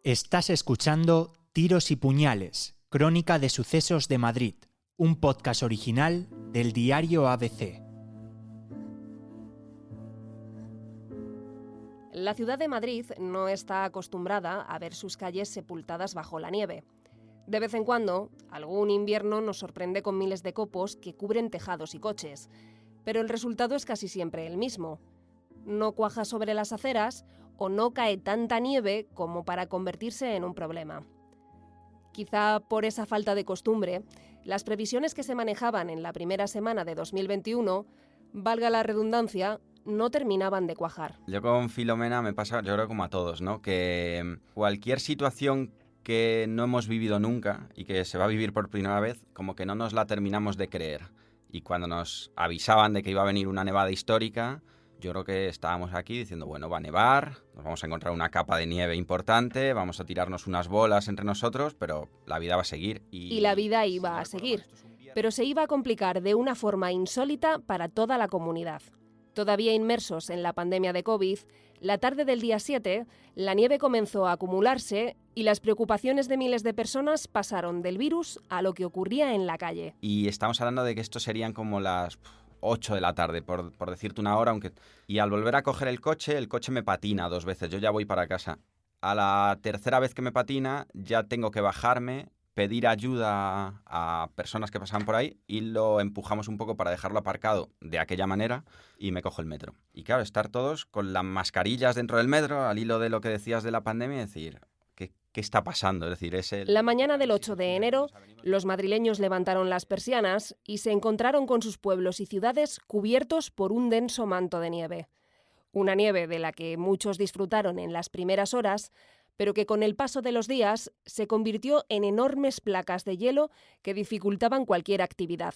Estás escuchando Tiros y Puñales, crónica de sucesos de Madrid, un podcast original del diario ABC. La ciudad de Madrid no está acostumbrada a ver sus calles sepultadas bajo la nieve. De vez en cuando, algún invierno nos sorprende con miles de copos que cubren tejados y coches, pero el resultado es casi siempre el mismo. No cuaja sobre las aceras o no cae tanta nieve como para convertirse en un problema. Quizá por esa falta de costumbre, las previsiones que se manejaban en la primera semana de 2021, valga la redundancia, no terminaban de cuajar. Yo con Filomena me pasa, yo creo como a todos, ¿no? Que cualquier situación que no hemos vivido nunca y que se va a vivir por primera vez, como que no nos la terminamos de creer. Y cuando nos avisaban de que iba a venir una nevada histórica, yo creo que estábamos aquí diciendo, bueno, va a nevar, nos vamos a encontrar una capa de nieve importante, vamos a tirarnos unas bolas entre nosotros, pero la vida va a seguir. Y la vida iba a seguir, pero se iba a complicar de una forma insólita para toda la comunidad. Todavía inmersos en la pandemia de COVID, la tarde del día 7, la nieve comenzó a acumularse y las preocupaciones de miles de personas pasaron del virus a lo que ocurría en la calle. Y estamos hablando de que esto serían como las 8 de la tarde, por decirte una hora, aunque... Y al volver a coger el coche me patina 2 veces, yo ya voy para casa. A la tercera vez que me patina, ya tengo que bajarme, pedir ayuda a personas que pasan por ahí y lo empujamos un poco para dejarlo aparcado de aquella manera y me cojo el metro. Y claro, estar todos con las mascarillas dentro del metro, al hilo de lo que decías de la pandemia, y decir, ¿qué está pasando? Es decir, La mañana del 8 de enero, los madrileños levantaron las persianas y se encontraron con sus pueblos y ciudades cubiertos por un denso manto de nieve. Una nieve de la que muchos disfrutaron en las primeras horas, pero que con el paso de los días se convirtió en enormes placas de hielo que dificultaban cualquier actividad,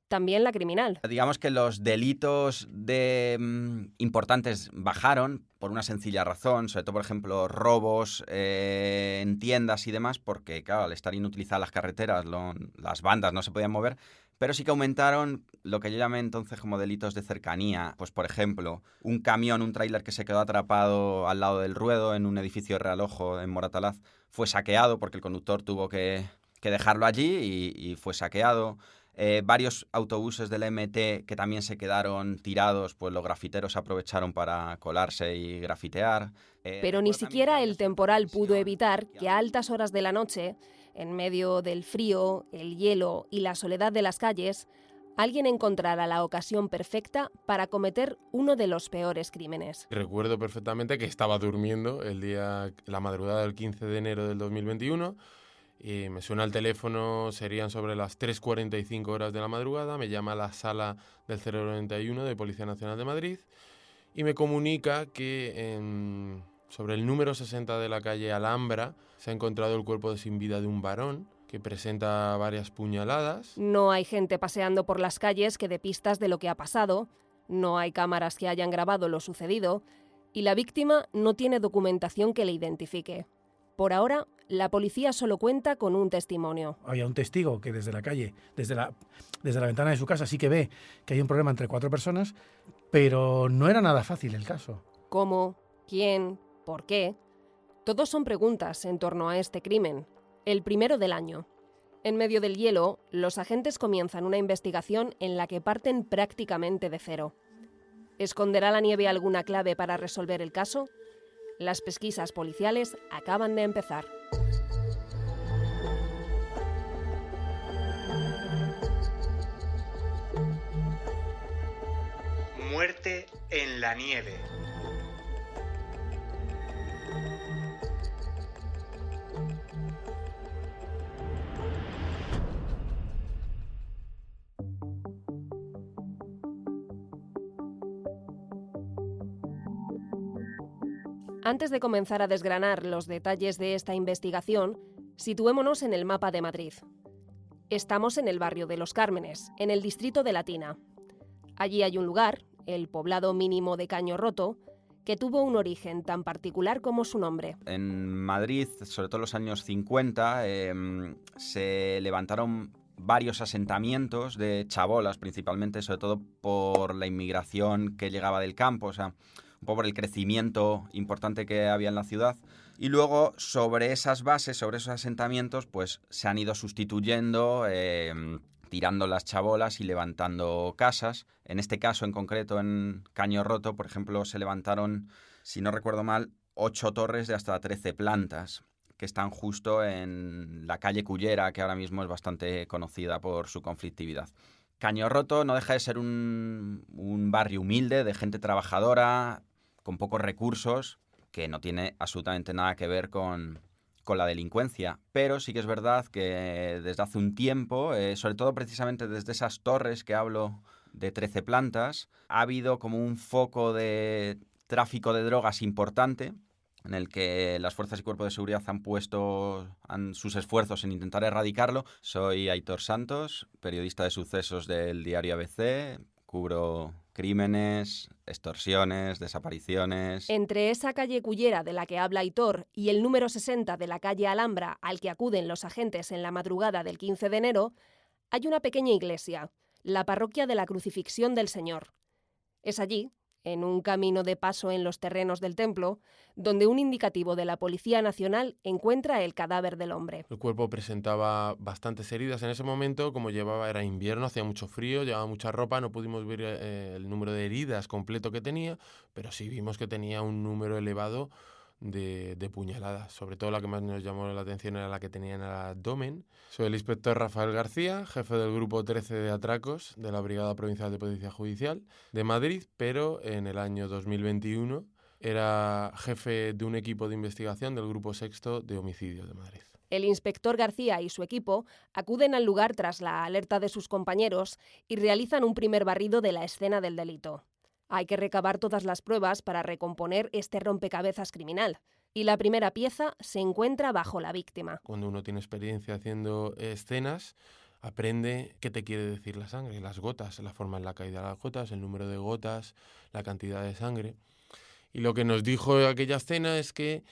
también la criminal. Digamos que los delitos importantes bajaron por una sencilla razón, sobre todo, por ejemplo, robos en tiendas y demás, porque, claro, al estar inutilizadas las carreteras, las bandas no se podían mover, pero sí que aumentaron lo que yo llamé entonces como delitos de cercanía. Pues, por ejemplo, un camión, un tráiler que se quedó atrapado al lado del ruedo en un edificio de Realojo en Moratalaz fue saqueado porque el conductor tuvo que dejarlo allí y fue saqueado. Varios autobuses del MT que también se quedaron tirados, pues los grafiteros aprovecharon para colarse y grafitear. Pero ni siquiera el temporal pudo evitar que a altas horas de la noche, en medio del frío, el hielo y la soledad de las calles, alguien encontrara la ocasión perfecta para cometer uno de los peores crímenes. Recuerdo perfectamente que estaba durmiendo la madrugada del 15 de enero del 2021. Y me suena el teléfono, serían sobre las 3:45 horas de la madrugada, me llama a la sala del 091 de Policía Nacional de Madrid y me comunica que sobre el número 60 de la calle Alhambra se ha encontrado el cuerpo sin vida de un varón que presenta varias puñaladas. No hay gente paseando por las calles que dé pistas de lo que ha pasado, no hay cámaras que hayan grabado lo sucedido y la víctima no tiene documentación que le identifique. Por ahora, la policía solo cuenta con un testimonio. Había un testigo que desde la calle, desde la ventana de su casa, sí que ve que hay un problema entre 4 personas, pero no era nada fácil el caso. ¿Cómo? ¿Quién? ¿Por qué? Todos son preguntas en torno a este crimen, el primero del año. En medio del hielo, los agentes comienzan una investigación en la que parten prácticamente de cero. ¿Esconderá la nieve alguna clave para resolver el caso? Las pesquisas policiales acaban de empezar. Muerte en la nieve. Antes de comenzar a desgranar los detalles de esta investigación, situémonos en el mapa de Madrid. Estamos en el barrio de Los Cármenes, en el distrito de Latina. Allí hay un lugar, el poblado mínimo de Caño Roto, que tuvo un origen tan particular como su nombre. En Madrid, sobre todo en los años 50, se levantaron varios asentamientos de chabolas, principalmente, sobre todo por la inmigración que llegaba del campo. O sea, un poco por el crecimiento importante que había en la ciudad. Y luego, sobre esas bases, sobre esos asentamientos, pues se han ido sustituyendo, tirando las chabolas y levantando casas. En este caso, en concreto, en Caño Roto, por ejemplo, se levantaron, si no recuerdo mal, 8 torres de hasta 13 plantas, que están justo en la calle Cullera, que ahora mismo es bastante conocida por su conflictividad. Caño Roto no deja de ser un barrio humilde, de gente trabajadora, con pocos recursos, que no tiene absolutamente nada que ver con la delincuencia. Pero sí que es verdad que desde hace un tiempo, sobre todo precisamente desde esas torres que hablo de 13 plantas, ha habido como un foco de tráfico de drogas importante, en el que las fuerzas y cuerpos de seguridad han puesto sus esfuerzos en intentar erradicarlo. Soy Aitor Santos, periodista de sucesos del diario ABC, cubro crímenes, extorsiones, desapariciones. Entre esa calle Cullera de la que habla Aitor y el número 60 de la calle Alhambra al que acuden los agentes en la madrugada del 15 de enero, hay una pequeña iglesia, la Parroquia de la Crucifixión del Señor. Es allí, en un camino de paso en los terrenos del templo, donde un indicativo de la Policía Nacional encuentra el cadáver del hombre. El cuerpo presentaba bastantes heridas en ese momento, como era invierno, hacía mucho frío, llevaba mucha ropa, no pudimos ver el número de heridas completo que tenía, pero sí vimos que tenía un número elevado de puñaladas. Sobre todo la que más nos llamó la atención era la que tenía en el abdomen. Soy el inspector Rafael García, jefe del grupo 13 de atracos de la Brigada Provincial de Policía Judicial de Madrid, pero en el año 2021 era jefe de un equipo de investigación del grupo sexto de homicidios de Madrid. El inspector García y su equipo acuden al lugar tras la alerta de sus compañeros y realizan un primer barrido de la escena del delito. Hay que recabar todas las pruebas para recomponer este rompecabezas criminal. Y la primera pieza se encuentra bajo la víctima. Cuando uno tiene experiencia haciendo escenas, aprende qué te quiere decir la sangre, las gotas, la forma en la caída de las gotas, el número de gotas, la cantidad de sangre. Y lo que nos dijo aquella escena es que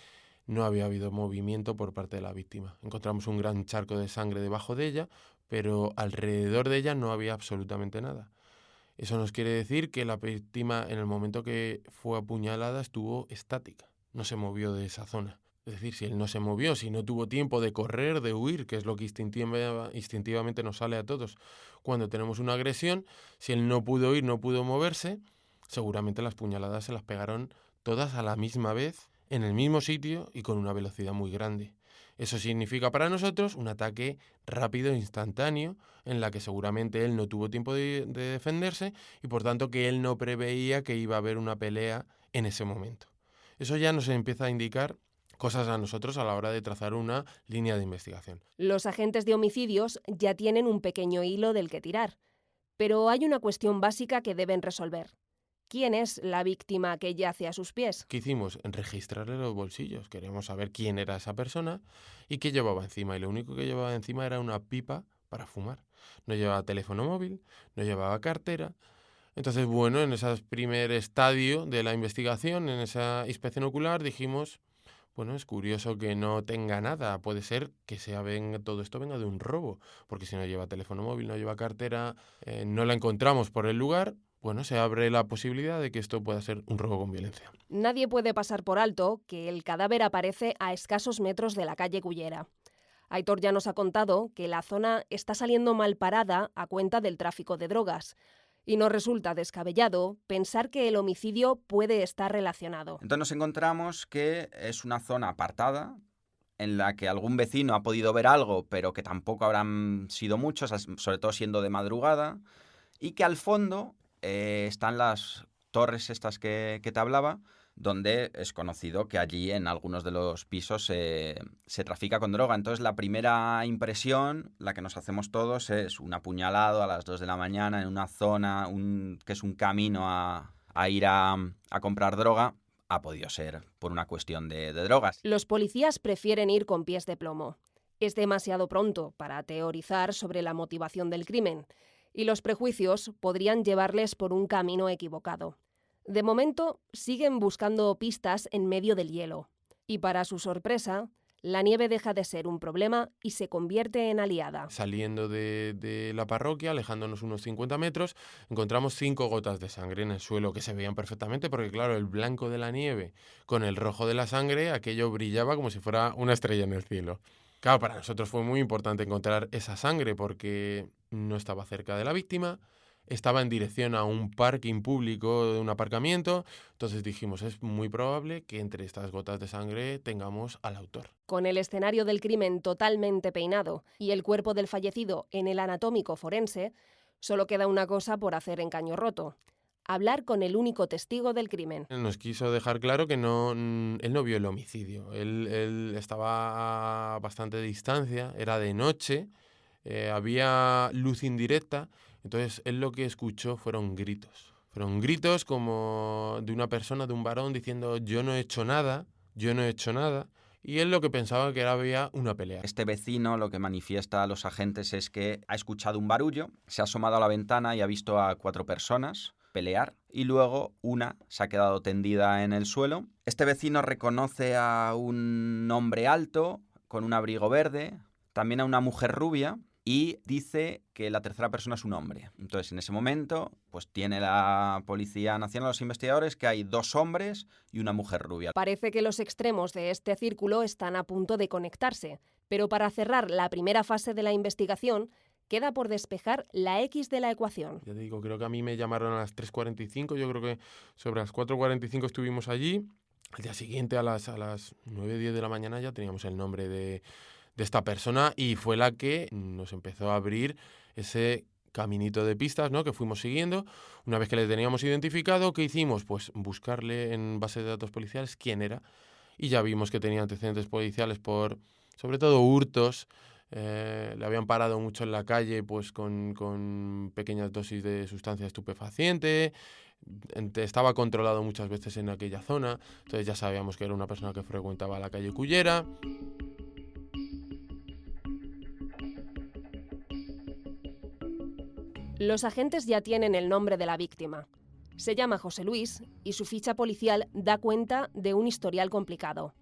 no había habido movimiento por parte de la víctima. Encontramos un gran charco de sangre debajo de ella, pero alrededor de ella no había absolutamente nada. Eso nos quiere decir que la víctima, en el momento que fue apuñalada, estuvo estática, no se movió de esa zona. Es decir, si él no se movió, si no tuvo tiempo de correr, de huir, que es lo que instintivamente nos sale a todos cuando tenemos una agresión, si él no pudo ir, no pudo moverse, seguramente las puñaladas se las pegaron todas a la misma vez, en el mismo sitio y con una velocidad muy grande. Eso significa para nosotros un ataque rápido e instantáneo, en la que seguramente él no tuvo tiempo de defenderse y por tanto que él no preveía que iba a haber una pelea en ese momento. Eso ya nos empieza a indicar cosas a nosotros a la hora de trazar una línea de investigación. Los agentes de homicidios ya tienen un pequeño hilo del que tirar, pero hay una cuestión básica que deben resolver. ¿Quién es la víctima que yace a sus pies? ¿Qué hicimos? Registrarle los bolsillos. Queríamos saber quién era esa persona y qué llevaba encima. Y lo único que llevaba encima era una pipa para fumar. No llevaba teléfono móvil, no llevaba cartera. Entonces, bueno, en ese primer estadio de la investigación, en esa inspección ocular, dijimos, bueno, es curioso que no tenga nada. Puede ser que todo esto venga de un robo, porque si no lleva teléfono móvil, no lleva cartera, no la encontramos por el lugar. Bueno, se abre la posibilidad de que esto pueda ser un robo con violencia. Nadie puede pasar por alto que el cadáver aparece a escasos metros de la calle Cullera. Aitor ya nos ha contado que la zona está saliendo mal parada a cuenta del tráfico de drogas. Y no resulta descabellado pensar que el homicidio puede estar relacionado. Entonces nos encontramos que es una zona apartada, en la que algún vecino ha podido ver algo, pero que tampoco habrán sido muchos, sobre todo siendo de madrugada, y que al fondo están las torres estas que te hablaba, donde es conocido que allí en algunos de los pisos se trafica con droga. Entonces la primera impresión, la que nos hacemos todos, es un apuñalado a las 2 de la mañana en una zona que es un camino a ir a comprar droga. Ha podido ser por una cuestión de drogas. Los policías prefieren ir con pies de plomo. Es demasiado pronto para teorizar sobre la motivación del crimen, y los prejuicios podrían llevarles por un camino equivocado. De momento, siguen buscando pistas en medio del hielo. Y para su sorpresa, La nieve deja de ser un problema y se convierte en aliada. Saliendo de la parroquia, alejándonos unos 50 metros, encontramos 5 gotas de sangre en el suelo que se veían perfectamente porque, claro, el blanco de la nieve con el rojo de la sangre, aquello brillaba como si fuera una estrella en el cielo. Claro, para nosotros fue muy importante encontrar esa sangre porque no estaba cerca de la víctima, estaba en dirección a un parking público de un aparcamiento, entonces dijimos, es muy probable que entre estas gotas de sangre tengamos al autor. Con el escenario del crimen totalmente peinado y el cuerpo del fallecido en el anatómico forense, solo queda una cosa por hacer en Caño Roto: hablar con el único testigo del crimen. Nos quiso dejar claro que él no vio el homicidio, él estaba a bastante distancia, era de noche, había luz indirecta, entonces él lo que escuchó fueron gritos como de una persona, de un varón diciendo yo no he hecho nada, y él lo que pensaba que había una pelea. Este vecino lo que manifiesta a los agentes es que ha escuchado un barullo, se ha asomado a la ventana y ha visto a 4 personas pelear y luego una se ha quedado tendida en el suelo. Este vecino reconoce a un hombre alto con un abrigo verde, también a una mujer rubia, y dice que la tercera persona es un hombre. Entonces, en ese momento, pues tiene la Policía Nacional, los investigadores, que hay 2 hombres y una mujer rubia. Parece que los extremos de este círculo están a punto de conectarse, pero para cerrar la primera fase de la investigación, queda por despejar la X de la ecuación. Ya te digo, creo que a mí me llamaron a las 3:45, yo creo que sobre las 4:45 estuvimos allí. Al día siguiente, a las 9:10 de la mañana, ya teníamos el nombre de esta persona y fue la que nos empezó a abrir ese caminito de pistas, ¿no?, que fuimos siguiendo. Una vez que le teníamos identificado, ¿qué hicimos? Pues buscarle en base de datos policiales quién era, y ya vimos que tenía antecedentes policiales por, sobre todo, hurtos. Le habían parado mucho en la calle pues con pequeñas dosis de sustancia estupefaciente, estaba controlado muchas veces en aquella zona, entonces ya sabíamos que era una persona que frecuentaba la calle Cullera. Los agentes ya tienen el nombre de la víctima. Se llama José Luis y su ficha policial da cuenta de un historial complicado.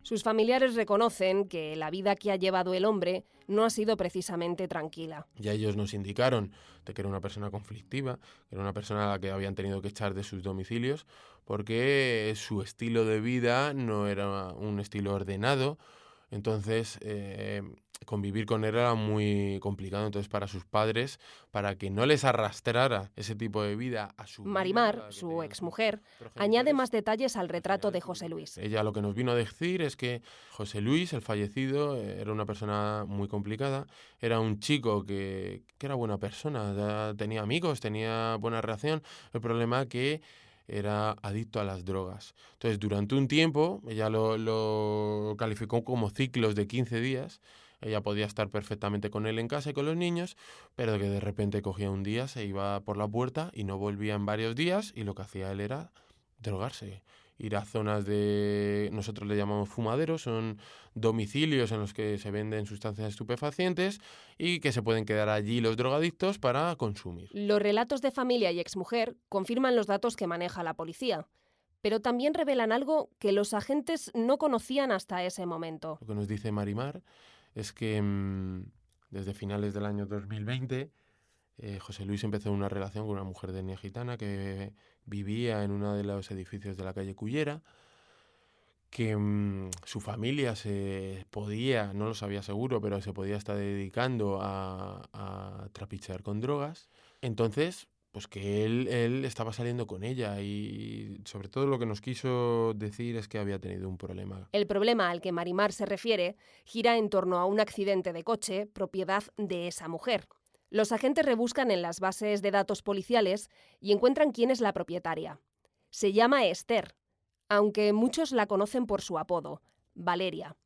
Sus familiares reconocen que la vida que ha llevado el hombre no ha sido precisamente tranquila. Ya ellos nos indicaron de que era una persona conflictiva, que era una persona a la que habían tenido que echar de sus domicilios porque su estilo de vida no era un estilo ordenado. Entonces, convivir con él era muy complicado. Entonces, para sus padres, para que no les arrastrara ese tipo de vida a su Marimar, vida, su exmujer, progenitores, añade más detalles al retrato de José Luis. Ella lo que nos vino a decir es que José Luis, el fallecido, era una persona muy complicada. Era un chico que era buena persona, tenía amigos, tenía buena relación. El problema que era adicto a las drogas. Entonces, durante un tiempo, ella lo calificó como ciclos de 15 días. Ella podía estar perfectamente con él en casa y con los niños, pero que de repente cogía un día, se iba por la puerta y no volvía en varios días, y lo que hacía él era drogarse. Ir a zonas de, nosotros le llamamos fumaderos, son domicilios en los que se venden sustancias estupefacientes y que se pueden quedar allí los drogadictos para consumir. Los relatos de familia y exmujer confirman los datos que maneja la policía, pero también revelan algo que los agentes no conocían hasta ese momento. Lo que nos dice Marimar es que desde finales del año 2020 José Luis empezó una relación con una mujer de etnia gitana que vivía en uno de los edificios de la calle Cullera, que su familia se podía, no lo sabía seguro, pero se podía estar dedicando a trapichear con drogas. Entonces, pues que él estaba saliendo con ella, y sobre todo lo que nos quiso decir es que había tenido un problema. El problema al que Marimar se refiere gira en torno a un accidente de coche propiedad de esa mujer. Los agentes rebuscan en las bases de datos policiales y encuentran quién es la propietaria. Se llama Esther, aunque muchos la conocen por su apodo, Valeria.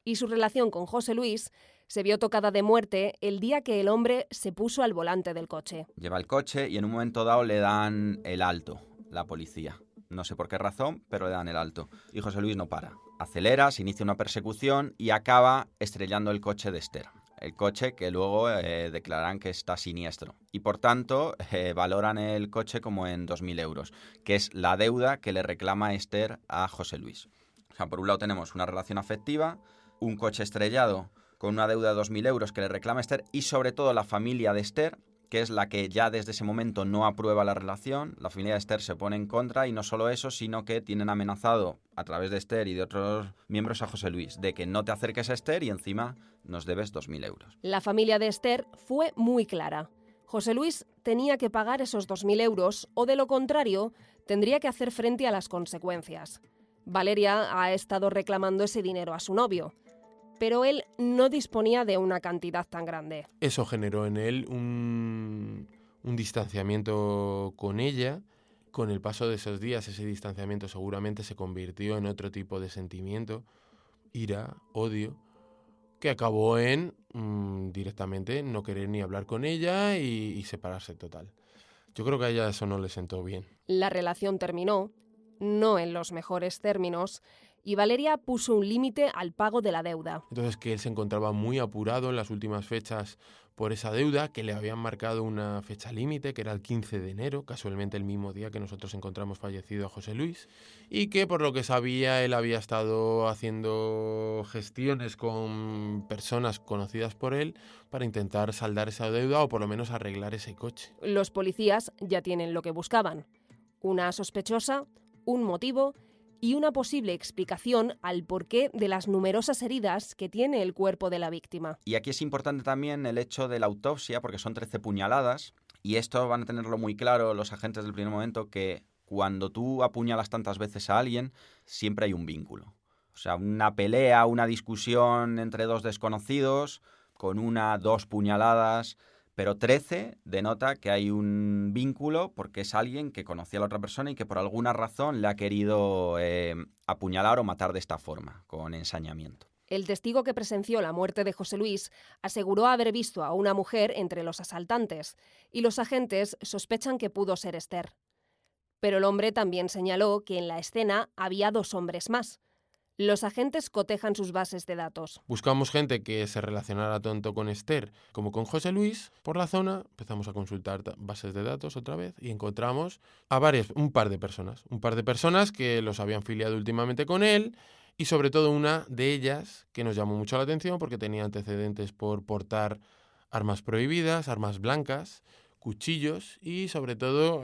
Y su relación con José Luis se vio tocada de muerte el día que el hombre se puso al volante del coche. Lleva el coche y en un momento dado le dan el alto, la policía. No sé por qué razón, pero le dan el alto. Y José Luis no para. Acelera, se inicia una persecución y acaba estrellando el coche de Esther. El coche que luego declararán que está siniestro. Y por tanto, valoran el coche como en 2.000 euros, que es la deuda que le reclama Esther a José Luis. O sea, por un lado tenemos una relación afectiva, un coche estrellado con una deuda de 2.000 euros que le reclama Esther, y sobre todo la familia de Esther, que es la que ya desde ese momento no aprueba la relación. La familia de Esther se pone en contra, y no solo eso, sino que tienen amenazado a través de Esther y de otros miembros a José Luis de que no te acerques a Esther y encima nos debes 2.000 euros. La familia de Esther fue muy clara. José Luis tenía que pagar esos 2.000 euros o, de lo contrario, tendría que hacer frente a las consecuencias. Valeria ha estado reclamando ese dinero a su novio, pero él no disponía de una cantidad tan grande. Eso generó en él un distanciamiento con ella. Con el paso de esos días, ese distanciamiento seguramente se convirtió en otro tipo de sentimiento, ira, odio, que acabó en directamente no querer ni hablar con ella y separarse total. Yo creo que a ella eso no le sentó bien. La relación terminó, no en los mejores términos, y Valeria puso un límite al pago de la deuda. Entonces, que él se encontraba muy apurado en las últimas fechas por esa deuda, que le habían marcado una fecha límite, que era el 15 de enero, casualmente el mismo día que nosotros encontramos fallecido a José Luis, y que por lo que sabía él había estado haciendo gestiones con personas conocidas por él para intentar saldar esa deuda o por lo menos arreglar ese coche. Los policías ya tienen lo que buscaban: una sospechosa, un motivo y una posible explicación al porqué de las numerosas heridas que tiene el cuerpo de la víctima. Y aquí es importante también el hecho de la autopsia, porque son 13 puñaladas, y esto van a tenerlo muy claro los agentes del primer momento, que cuando tú apuñalas tantas veces a alguien, siempre hay un vínculo. O sea, una pelea, una discusión entre dos desconocidos, con 1, 2 puñaladas, pero 13 denota que hay un vínculo porque es alguien que conocía a la otra persona y que por alguna razón le ha querido apuñalar o matar de esta forma, con ensañamiento. El testigo que presenció la muerte de José Luis aseguró haber visto a una mujer entre los asaltantes, y los agentes sospechan que pudo ser Esther. Pero el hombre también señaló que en la escena había 2 hombres más. Los agentes cotejan sus bases de datos. Buscamos gente que se relacionara tanto con Esther como con José Luis por la zona. Empezamos a consultar bases de datos otra vez y encontramos a un par de personas que los habían filiado últimamente con él, y sobre todo una de ellas que nos llamó mucho la atención porque tenía antecedentes por portar armas prohibidas, armas blancas, cuchillos y sobre todo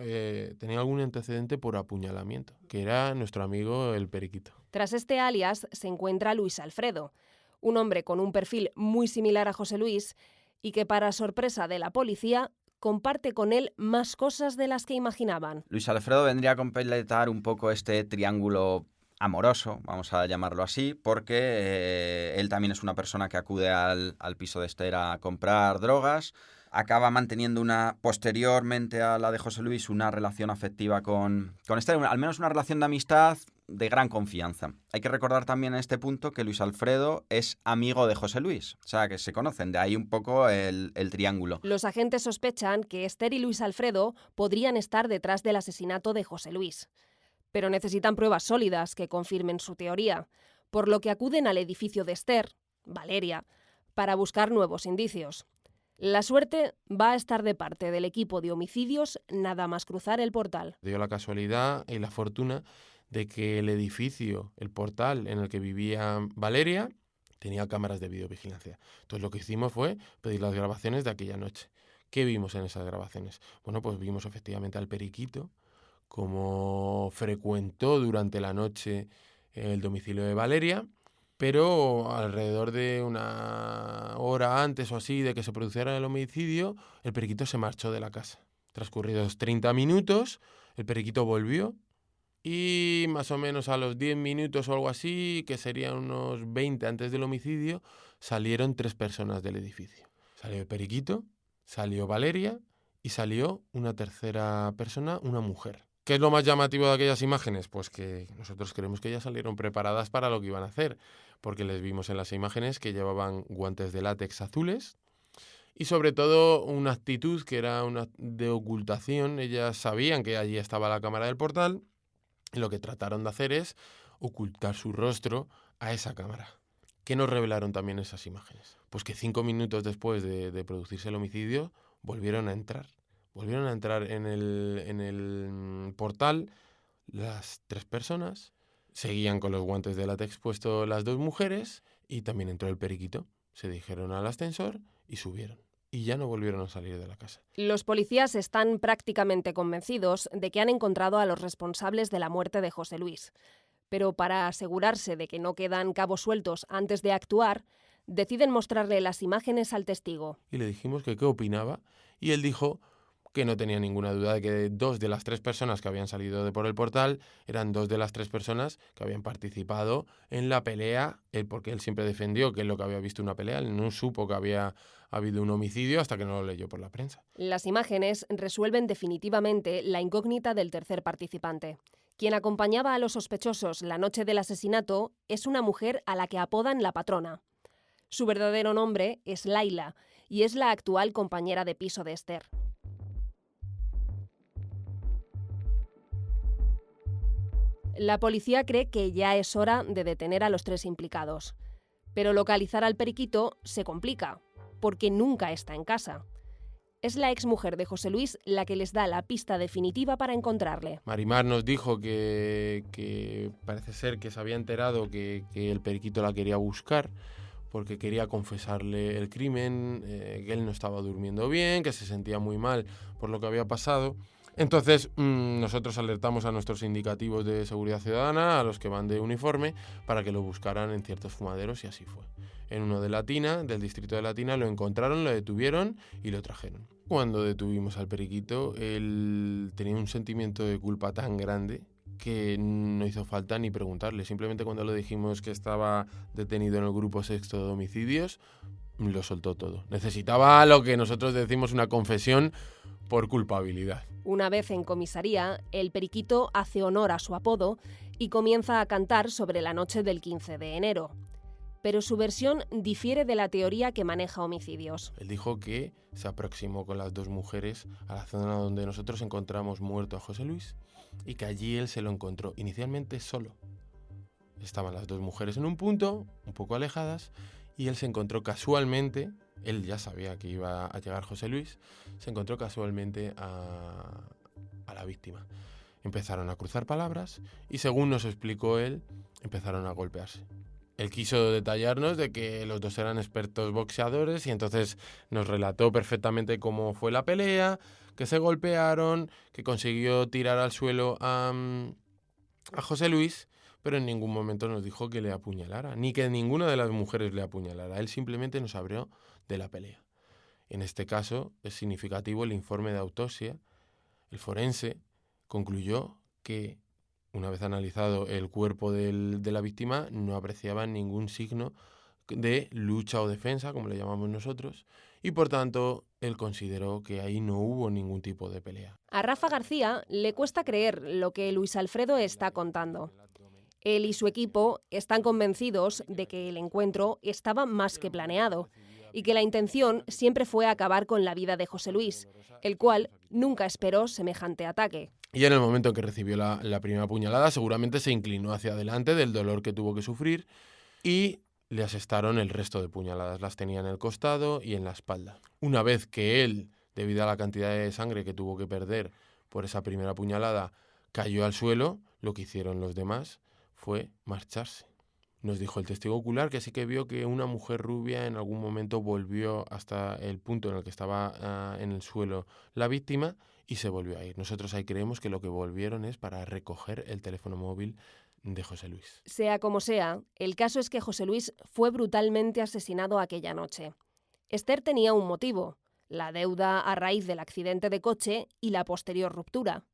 tenía algún antecedente por apuñalamiento, que era nuestro amigo el Periquito. Tras este alias se encuentra Luis Alfredo, un hombre con un perfil muy similar a José Luis y que, para sorpresa de la policía, comparte con él más cosas de las que imaginaban. Luis Alfredo vendría a completar un poco este triángulo amoroso, vamos a llamarlo así, porque él también es una persona que acude al piso de Esther a comprar drogas. Acaba manteniendo posteriormente a la de José Luis, una relación afectiva con Esther, al menos una relación de amistad de gran confianza. Hay que recordar también en este punto que Luis Alfredo es amigo de José Luis, o sea, que se conocen, de ahí un poco el triángulo. Los agentes sospechan que Esther y Luis Alfredo podrían estar detrás del asesinato de José Luis, pero necesitan pruebas sólidas que confirmen su teoría, por lo que acuden al edificio de Esther, Valeria, para buscar nuevos indicios. La suerte va a estar de parte del equipo de homicidios nada más cruzar el portal. Dio la casualidad y la fortuna de que el edificio, el portal en el que vivía Valeria, tenía cámaras de videovigilancia. Entonces lo que hicimos fue pedir las grabaciones de aquella noche. ¿Qué vimos en esas grabaciones? Bueno, pues vimos efectivamente al Periquito, como frecuentó durante la noche el domicilio de Valeria, pero alrededor de 1 hora antes o así de que se produciera el homicidio, el Periquito se marchó de la casa. Transcurridos 30 minutos, el Periquito volvió y más o menos a los 10 minutos o algo así, que serían unos 20 antes del homicidio, salieron 3 personas del edificio. Salió el Periquito, salió Valeria y salió una tercera persona, una mujer. ¿Qué es lo más llamativo de aquellas imágenes? Pues que nosotros creemos que ellas salieron preparadas para lo que iban a hacer, porque les vimos en las imágenes que llevaban guantes de látex azules y sobre todo una actitud que era una de ocultación. Ellas sabían que allí estaba la cámara del portal y lo que trataron de hacer es ocultar su rostro a esa cámara. ¿Qué nos revelaron también esas imágenes? Pues que 5 minutos después de producirse el homicidio volvieron a entrar. Volvieron a entrar en el portal las 3 personas, seguían con los guantes de látex puestos las 2 mujeres Y también entró el periquito. Se dirigieron al ascensor y subieron. Y ya no volvieron a salir de la casa. Los policías están prácticamente convencidos de que han encontrado a los responsables de la muerte de José Luis. Pero para asegurarse de que no quedan cabos sueltos antes de actuar, deciden mostrarle las imágenes al testigo. Y le dijimos que qué opinaba. Y él dijo que no tenía ninguna duda de que 2 de las 3 personas que habían salido de por el portal eran 2 de las 3 personas que habían participado en la pelea, porque él siempre defendió que él lo que había visto una pelea, él no supo que había habido un homicidio hasta que no lo leyó por la prensa. Las imágenes resuelven definitivamente la incógnita del tercer participante. Quien acompañaba a los sospechosos la noche del asesinato es una mujer a la que apodan la patrona. Su verdadero nombre es Laila y es la actual compañera de piso de Esther. La policía cree que ya es hora de detener a los 3 implicados. Pero localizar al periquito se complica, porque nunca está en casa. Es la exmujer de José Luis la que les da la pista definitiva para encontrarle. Marimar nos dijo que parece ser que se había enterado que el periquito la quería buscar porque quería confesarle el crimen, que él no estaba durmiendo bien, que se sentía muy mal por lo que había pasado. Entonces nosotros alertamos a nuestros indicativos de seguridad ciudadana, a los que van de uniforme, para que lo buscaran en ciertos fumaderos y así fue. En uno de Latina, del distrito de Latina, lo encontraron, lo detuvieron y lo trajeron. Cuando detuvimos al periquito, él tenía un sentimiento de culpa tan grande que no hizo falta ni preguntarle. Simplemente cuando le dijimos que estaba detenido en el grupo 6 de homicidios, lo soltó todo. Necesitaba lo que nosotros decimos una confesión por culpabilidad. Una vez en comisaría, el periquito hace honor a su apodo y comienza a cantar sobre la noche del 15 de enero. Pero su versión difiere de la teoría que maneja homicidios. Él dijo que se aproximó con las 2 mujeres a la zona donde nosotros encontramos muerto a José Luis y que allí él se lo encontró inicialmente solo. Estaban las 2 mujeres en un punto, un poco alejadas, y él se encontró casualmente, él ya sabía que iba a llegar José Luis, se encontró casualmente a la víctima. Empezaron a cruzar palabras y, según nos explicó él, empezaron a golpearse. Él quiso detallarnos de que los 2 eran expertos boxeadores y entonces nos relató perfectamente cómo fue la pelea, que se golpearon, que consiguió tirar al suelo a José Luis, pero en ningún momento nos dijo que le apuñalara, ni que ninguna de las mujeres le apuñalara. Él simplemente nos habló de la pelea. En este caso es significativo el informe de autopsia. El forense concluyó que, una vez analizado el cuerpo de la víctima, no apreciaba ningún signo de lucha o defensa, como le llamamos nosotros, y por tanto él consideró que ahí no hubo ningún tipo de pelea. A Rafa García le cuesta creer lo que Luis Alfredo está contando. Él y su equipo están convencidos de que el encuentro estaba más que planeado y que la intención siempre fue acabar con la vida de José Luis, el cual nunca esperó semejante ataque. Y en el momento en que recibió la primera puñalada, seguramente se inclinó hacia adelante del dolor que tuvo que sufrir y le asestaron el resto de puñaladas. Las tenía en el costado y en la espalda. Una vez que él, debido a la cantidad de sangre que tuvo que perder por esa primera puñalada, cayó al suelo, lo que hicieron los demás fue marcharse. Nos dijo el testigo ocular que sí que vio que una mujer rubia en algún momento volvió hasta el punto en el que estaba en el suelo la víctima y se volvió a ir. Nosotros ahí creemos que lo que volvieron es para recoger el teléfono móvil de José Luis. Sea como sea, el caso es que José Luis fue brutalmente asesinado aquella noche. Esther tenía un motivo, la deuda a raíz del accidente de coche y la posterior ruptura.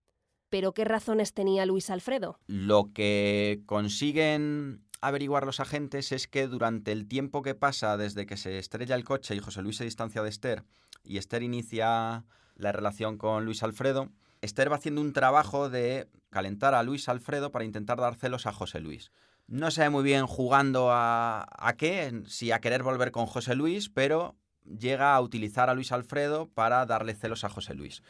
¿Pero qué razones tenía Luis Alfredo? Lo que consiguen averiguar los agentes es que durante el tiempo que pasa desde que se estrella el coche y José Luis se distancia de Esther y Esther inicia la relación con Luis Alfredo, Esther va haciendo un trabajo de calentar a Luis Alfredo para intentar dar celos a José Luis. No sabe muy bien jugando a qué, si a querer volver con José Luis, pero llega a utilizar a Luis Alfredo para darle celos a José Luis.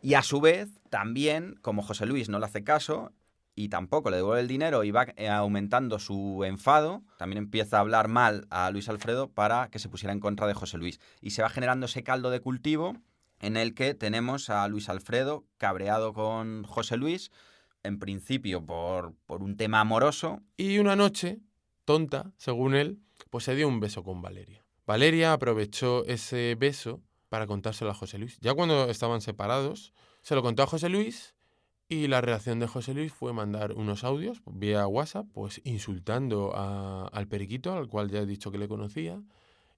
Y a su vez, también, como José Luis no le hace caso y tampoco le devuelve el dinero y va aumentando su enfado, también empieza a hablar mal a Luis Alfredo para que se pusiera en contra de José Luis. Y se va generando ese caldo de cultivo en el que tenemos a Luis Alfredo cabreado con José Luis, en principio por un tema amoroso. Y una noche, tonta, según él, pues se dio un beso con Valeria. Valeria aprovechó ese beso para contárselo a José Luis. Ya cuando estaban separados, se lo contó a José Luis y la reacción de José Luis fue mandar unos audios vía WhatsApp, pues insultando al periquito, al cual ya he dicho que le conocía,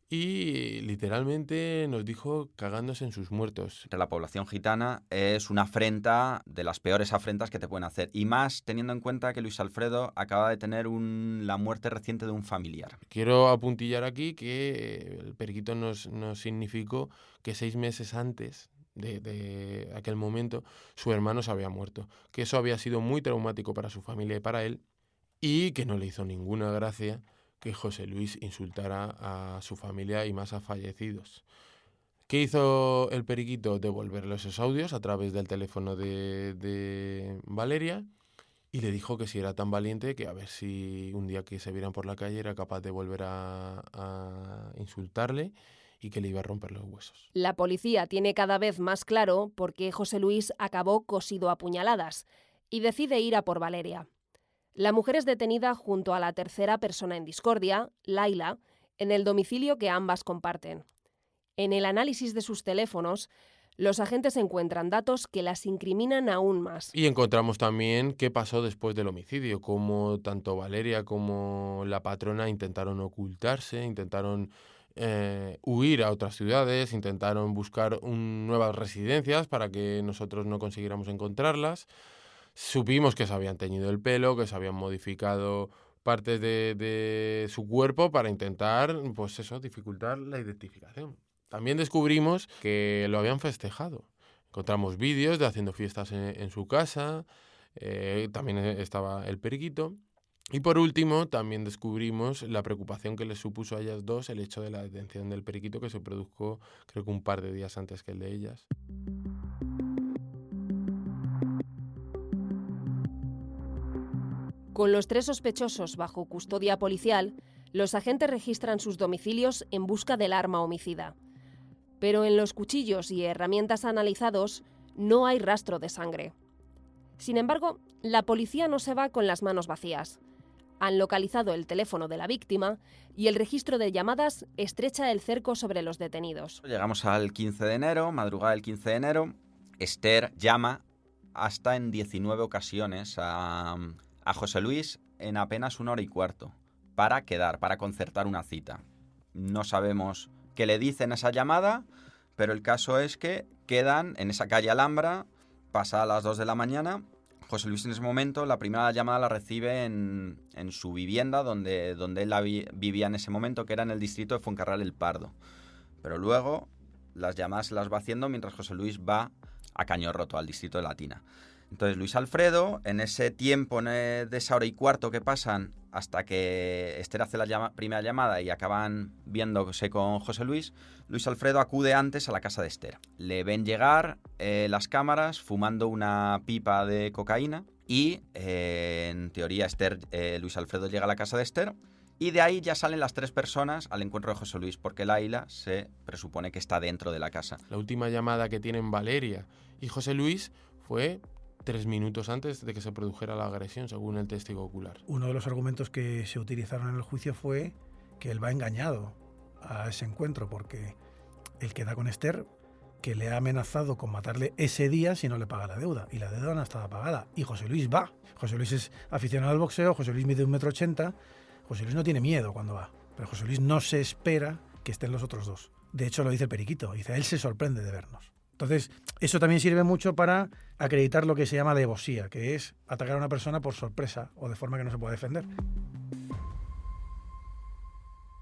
y literalmente nos dijo cagándose en sus muertos. Entre la población gitana es una afrenta de las peores afrentas que te pueden hacer. Y más teniendo en cuenta que Luis Alfredo acaba de tener la muerte reciente de un familiar. Quiero apuntillar aquí que el periquito nos significó que 6 meses antes de aquel momento su hermano se había muerto. Que eso había sido muy traumático para su familia y para él, y que no le hizo ninguna gracia que José Luis insultara a su familia y más a fallecidos. ¿Qué hizo el periquito? Devolverle esos audios a través del teléfono de Valeria, y le dijo que si era tan valiente, que a ver si un día que se vieran por la calle era capaz de volver a insultarle y que le iba a romper los huesos. La policía tiene cada vez más claro por qué José Luis acabó cosido a puñaladas y decide ir a por Valeria. La mujer es detenida junto a la tercera persona en discordia, Laila, en el domicilio que ambas comparten. En el análisis de sus teléfonos, los agentes encuentran datos que las incriminan aún más. Y encontramos también qué pasó después del homicidio, cómo tanto Valeria como la patrona intentaron ocultarse, intentaron huir a otras ciudades, intentaron buscar nuevas residencias para que nosotros no consiguiéramos encontrarlas. Supimos que se habían teñido el pelo, que se habían modificado partes de su cuerpo para intentar, pues eso, dificultar la identificación. También descubrimos que lo habían festejado. Encontramos vídeos de haciendo fiestas en su casa, también estaba el periquito. Y por último, también descubrimos la preocupación que les supuso a ellas dos el hecho de la detención del periquito, que se produjo creo que un par de días antes que el de ellas. Con los 3 sospechosos bajo custodia policial, los agentes registran sus domicilios en busca del arma homicida. Pero en los cuchillos y herramientas analizados no hay rastro de sangre. Sin embargo, la policía no se va con las manos vacías. Han localizado el teléfono de la víctima y el registro de llamadas estrecha el cerco sobre los detenidos. Llegamos al 15 de enero, madrugada del 15 de enero. Esther llama hasta en 19 ocasiones a José Luis en apenas 1 hora y cuarto para quedar, para concertar una cita. No sabemos qué le dicen esa llamada, pero el caso es que quedan en esa calle Alhambra, pasa a las 2 de la mañana. José Luis en ese momento, la primera llamada la recibe en su vivienda, donde él vivía en ese momento, que era en el distrito de Fuencarral El Pardo. Pero luego las llamadas se las va haciendo mientras José Luis va a Cañorroto, al distrito de Latina. Entonces Luis Alfredo, en ese tiempo de esa 1 hora y cuarto que pasan hasta que Esther hace la primera llamada y acaban viéndose con José Luis, Luis Alfredo acude antes a la casa de Esther. Le ven llegar las cámaras fumando una pipa de cocaína y en teoría Luis Alfredo llega a la casa de Esther y de ahí ya salen las 3 personas al encuentro de José Luis, porque Laila se presupone que está dentro de la casa. La última llamada que tienen Valeria y José Luis fue 3 minutos antes de que se produjera la agresión, según el testigo ocular. Uno de los argumentos que se utilizaron en el juicio fue que él va engañado a ese encuentro, porque él queda con Esther, que le ha amenazado con matarle ese día si no le paga la deuda, y la deuda no estaba pagada, y José Luis va. José Luis es aficionado al boxeo, José Luis mide 1,80 m, José Luis no tiene miedo cuando va, pero José Luis no se espera que estén los otros dos. De hecho, lo dice el periquito, dice, él se sorprende de vernos. Entonces, eso también sirve mucho para acreditar lo que se llama alevosía, que es atacar a una persona por sorpresa o de forma que no se pueda defender.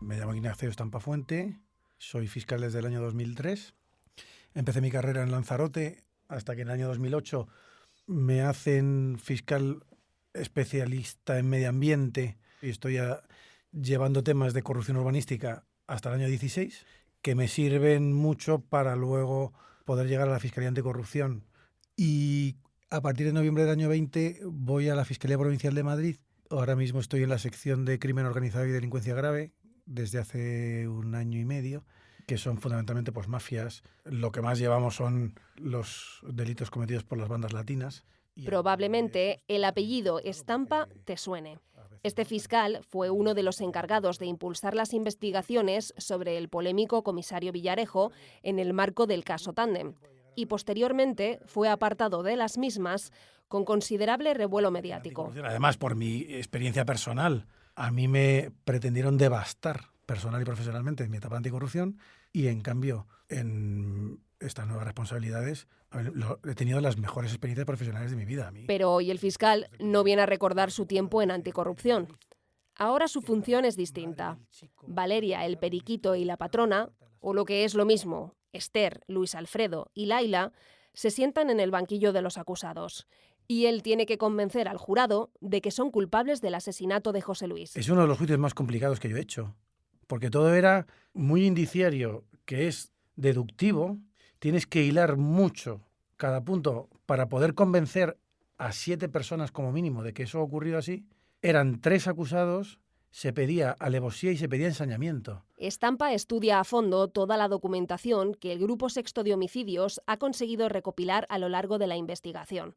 Me llamo Ignacio Estampafuente, soy fiscal desde el año 2003. Empecé mi carrera en Lanzarote hasta que en el año 2008 me hacen fiscal especialista en medio ambiente y estoy llevando temas de corrupción urbanística hasta el año 16, que me sirven mucho para luego poder llegar a la Fiscalía Anticorrupción. Y a partir de noviembre del año 20 voy a la Fiscalía Provincial de Madrid. Ahora mismo estoy en la sección de Crimen Organizado y Delincuencia Grave desde hace 1 año y medio, que son fundamentalmente pues mafias. Lo que más llevamos son los delitos cometidos por las bandas latinas, Probablemente el apellido Estampa te suene. Este fiscal fue uno de los encargados de impulsar las investigaciones sobre el polémico comisario Villarejo en el marco del caso Tándem y posteriormente fue apartado de las mismas con considerable revuelo mediático. Además, por mi experiencia personal, a mí me pretendieron devastar personal y profesionalmente en mi etapa de anticorrupción y en cambio en estas nuevas responsabilidades he tenido las mejores experiencias profesionales de mi vida. Pero hoy el fiscal no viene a recordar su tiempo en anticorrupción. Ahora su función es distinta. Valeria, el periquito y la patrona, o lo que es lo mismo, Esther, Luis Alfredo y Laila, se sientan en el banquillo de los acusados. Y él tiene que convencer al jurado de que son culpables del asesinato de José Luis. Es uno de los juicios más complicados que yo he hecho, porque todo era muy indiciario, que es deductivo. Tienes que hilar mucho cada punto para poder convencer a 7 personas como mínimo de que eso ha ocurrido así. Eran 3 acusados, se pedía alevosía y se pedía ensañamiento. Estampa estudia a fondo toda la documentación que el Grupo Sexto de Homicidios ha conseguido recopilar a lo largo de la investigación.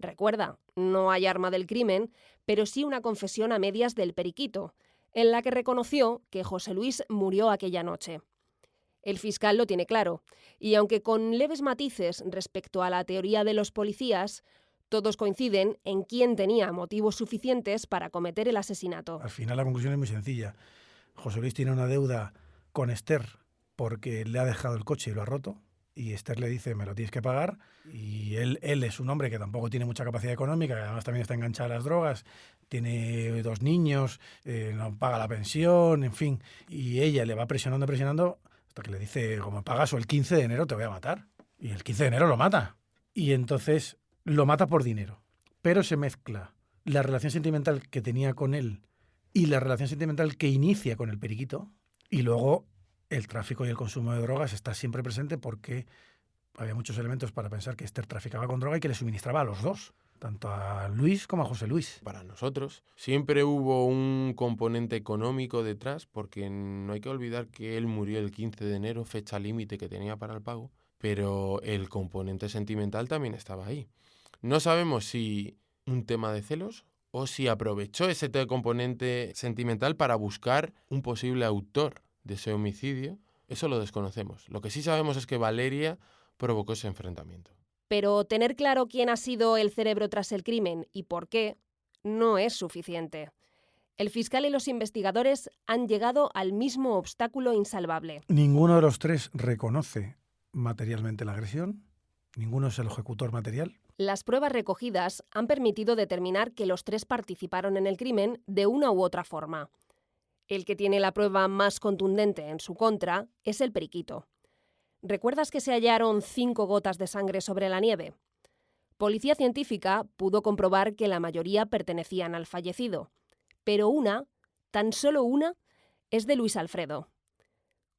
Recuerda, no hay arma del crimen, pero sí una confesión a medias del periquito, en la que reconoció que José Luis murió aquella noche. El fiscal lo tiene claro, y aunque con leves matices respecto a la teoría de los policías, todos coinciden en quién tenía motivos suficientes para cometer el asesinato. Al final la conclusión es muy sencilla. José Luis tiene una deuda con Esther porque le ha dejado el coche y lo ha roto, y Esther le dice, me lo tienes que pagar, y él es un hombre que tampoco tiene mucha capacidad económica, que además también está enganchado a las drogas, tiene 2 niños, no paga la pensión, en fin, y ella le va presionando, hasta que le dice, como pagas o el 15 de enero te voy a matar. Y el 15 de enero lo mata. Y entonces lo mata por dinero. Pero se mezcla la relación sentimental que tenía con él y la relación sentimental que inicia con el periquito. Y luego el tráfico y el consumo de drogas está siempre presente porque había muchos elementos para pensar que Esther traficaba con droga y que le suministraba a los dos, tanto a Luis como a José Luis. Para nosotros siempre hubo un componente económico detrás, porque no hay que olvidar que él murió el 15 de enero, fecha límite que tenía para el pago, pero el componente sentimental también estaba ahí. No sabemos si un tema de celos o si aprovechó ese componente sentimental para buscar un posible autor de ese homicidio. Eso lo desconocemos. Lo que sí sabemos es que Valeria provocó ese enfrentamiento. Pero tener claro quién ha sido el cerebro tras el crimen y por qué no es suficiente. El fiscal y los investigadores han llegado al mismo obstáculo insalvable. Ninguno de los 3 reconoce materialmente la agresión, ninguno es el ejecutor material. Las pruebas recogidas han permitido determinar que los 3 participaron en el crimen de una u otra forma. El que tiene la prueba más contundente en su contra es el periquito. ¿Recuerdas que se hallaron 5 gotas de sangre sobre la nieve? Policía científica pudo comprobar que la mayoría pertenecían al fallecido, pero una, tan solo una, es de Luis Alfredo.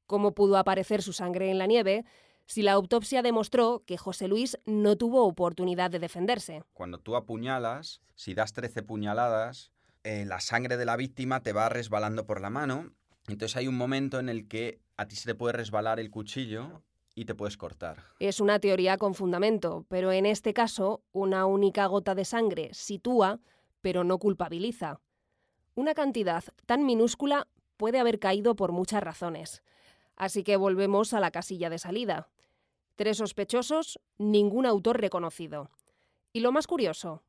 ¿Cómo pudo aparecer su sangre en la nieve si la autopsia demostró que José Luis no tuvo oportunidad de defenderse? Cuando tú apuñalas, si das 13 puñaladas, la sangre de la víctima te va resbalando por la mano. Entonces hay un momento en el que a ti se te puede resbalar el cuchillo y te puedes cortar. Es una teoría con fundamento, pero en este caso, una única gota de sangre sitúa, pero no culpabiliza. Una cantidad tan minúscula puede haber caído por muchas razones. Así que volvemos a la casilla de salida. 3 sospechosos, ningún autor reconocido. Y lo más curioso,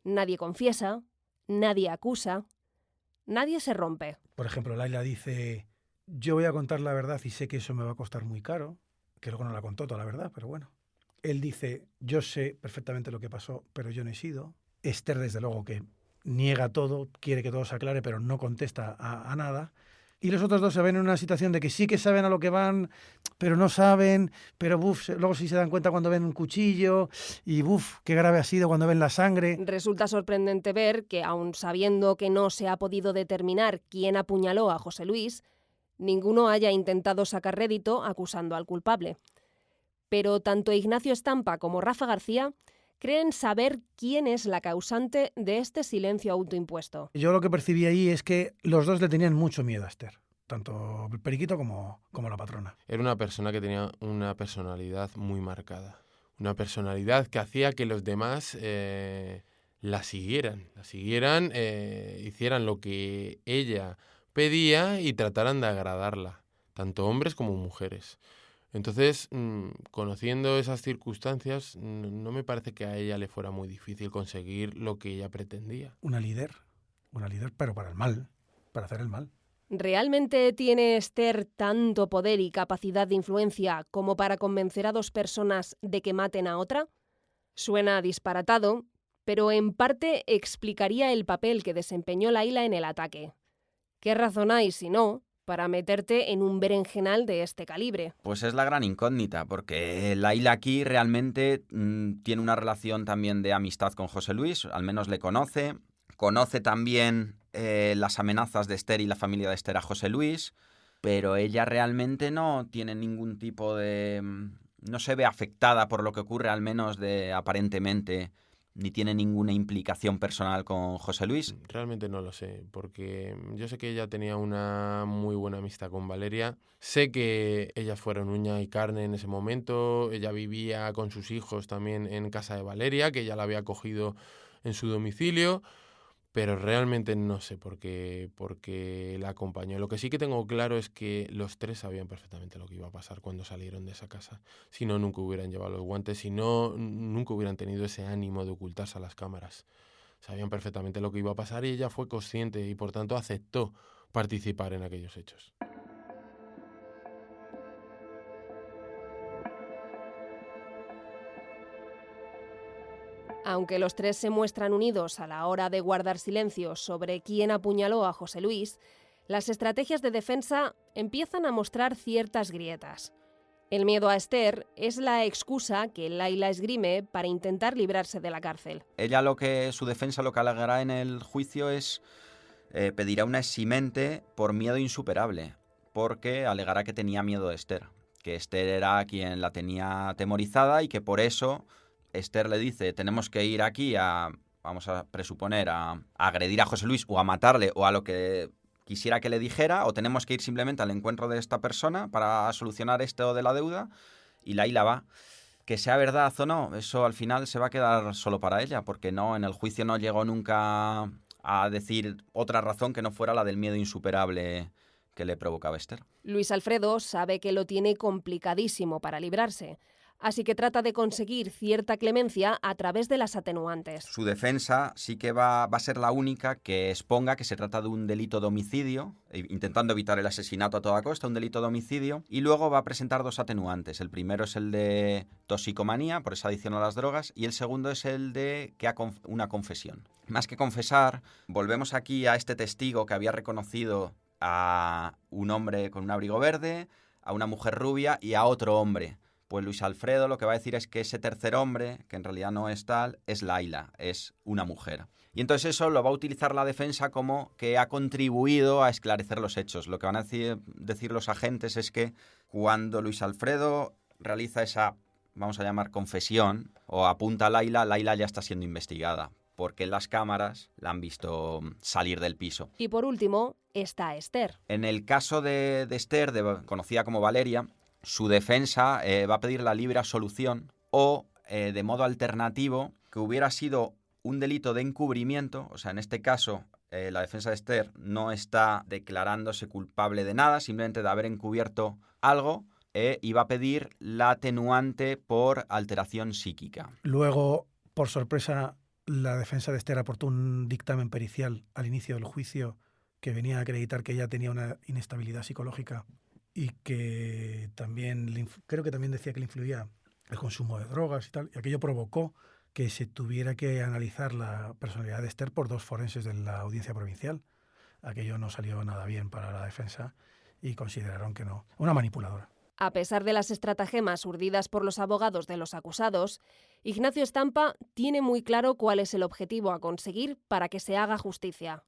nadie confiesa, nadie acusa, nadie se rompe. Por ejemplo, Laila dice, yo voy a contar la verdad y sé que eso me va a costar muy caro, que luego no la contó toda la verdad, pero bueno. Él dice, yo sé perfectamente lo que pasó, pero yo no he sido. Esther, desde luego, que niega todo, quiere que todo se aclare, pero no contesta a nada. Y los otros 2 se ven en una situación de que sí que saben a lo que van, pero no saben, pero luego sí se dan cuenta cuando ven un cuchillo y qué grave ha sido cuando ven la sangre. Resulta sorprendente ver que, aun sabiendo que no se ha podido determinar quién apuñaló a José Luis, ninguno haya intentado sacar rédito acusando al culpable. Pero tanto Ignacio Estampa como Rafa García creen saber quién es la causante de este silencio autoimpuesto. Yo lo que percibí ahí es que los 2 le tenían mucho miedo a Esther, tanto el periquito como la patrona. Era una persona que tenía una personalidad muy marcada. una personalidad que hacía que los demás la siguieran, hicieran lo que ella pedía y trataran de agradarla, tanto hombres como mujeres. Entonces, conociendo esas circunstancias, no me parece que a ella le fuera muy difícil conseguir lo que ella pretendía. Una líder, pero para el mal, para hacer el mal. ¿Realmente tiene Esther tanto poder y capacidad de influencia como para convencer a dos personas de que maten a otra? Suena disparatado, pero en parte explicaría el papel que desempeñó Layla en el ataque. ¿Qué razón hay, si no, para meterte en un berenjenal de este calibre? Pues es la gran incógnita, porque Layla aquí realmente tiene una relación también de amistad con José Luis, al menos le conoce también las amenazas de Esther y la familia de Esther a José Luis, pero ella realmente no tiene ningún tipo de... no se ve afectada por lo que ocurre, al menos aparentemente, ni tiene ninguna implicación personal con José Luis. Realmente no lo sé, porque yo sé que ella tenía una muy buena amistad con Valeria. Sé que ellas fueron uña y carne en ese momento. Ella vivía con sus hijos también en casa de Valeria, que ella la había acogido en su domicilio. Pero realmente no sé por qué la acompañó. Lo que sí que tengo claro es que los tres sabían perfectamente lo que iba a pasar cuando salieron de esa casa. Si no, nunca hubieran llevado los guantes, si no, nunca hubieran tenido ese ánimo de ocultarse a las cámaras. Sabían perfectamente lo que iba a pasar y ella fue consciente y por tanto aceptó participar en aquellos hechos. Aunque los tres se muestran unidos a la hora de guardar silencio sobre quién apuñaló a José Luis, las estrategias de defensa empiezan a mostrar ciertas grietas. El miedo a Esther es la excusa que Layla esgrime para intentar librarse de la cárcel. Ella su defensa lo que alegará en el juicio es pedirá una eximente por miedo insuperable, porque alegará que tenía miedo de Esther, que Esther era quien la tenía atemorizada y que por eso Esther le dice, tenemos que ir aquí vamos a presuponer, a agredir a José Luis o a matarle o a lo que quisiera que le dijera, o tenemos que ir simplemente al encuentro de esta persona para solucionar esto de la deuda, y Layla va. Que sea verdad o no, eso al final se va a quedar solo para ella, porque no, en el juicio no llegó nunca a decir otra razón que no fuera la del miedo insuperable que le provocaba Esther. Luis Alfredo sabe que lo tiene complicadísimo para librarse, así que trata de conseguir cierta clemencia a través de las atenuantes. Su defensa sí que va a ser la única que exponga que se trata de un delito de homicidio, intentando evitar el asesinato a toda costa, un delito de homicidio, y luego va a presentar dos atenuantes. El primero es el de toxicomanía, por esa adicción a las drogas, y el segundo es el de que una confesión. Más que confesar, volvemos aquí a este testigo que había reconocido a un hombre con un abrigo verde, a una mujer rubia y a otro hombre. Pues Luis Alfredo lo que va a decir es que ese tercer hombre, que en realidad no es tal, es Layla, es una mujer. Y entonces eso lo va a utilizar la defensa como que ha contribuido a esclarecer los hechos. Lo que van a decir los agentes es que cuando Luis Alfredo realiza esa, vamos a llamar, confesión, o apunta a Layla, Layla ya está siendo investigada, porque las cámaras la han visto salir del piso. Y por último, está Esther. En el caso de Esther, conocida como Valeria, su defensa va a pedir la libre absolución o, de modo alternativo, que hubiera sido un delito de encubrimiento. O sea, en este caso, la defensa de Esther no está declarándose culpable de nada, simplemente de haber encubierto algo, y va a pedir la atenuante por alteración psíquica. Luego, por sorpresa, la defensa de Esther aportó un dictamen pericial al inicio del juicio que venía a acreditar que ella tenía una inestabilidad psicológica y que también, creo que también decía que le influía el consumo de drogas y tal, y aquello provocó que se tuviera que analizar la personalidad de Esther por dos forenses de la audiencia provincial. Aquello no salió nada bien para la defensa y consideraron que no. Una manipuladora. A pesar de las estratagemas urdidas por los abogados de los acusados, Ignacio Estampa tiene muy claro cuál es el objetivo a conseguir para que se haga justicia.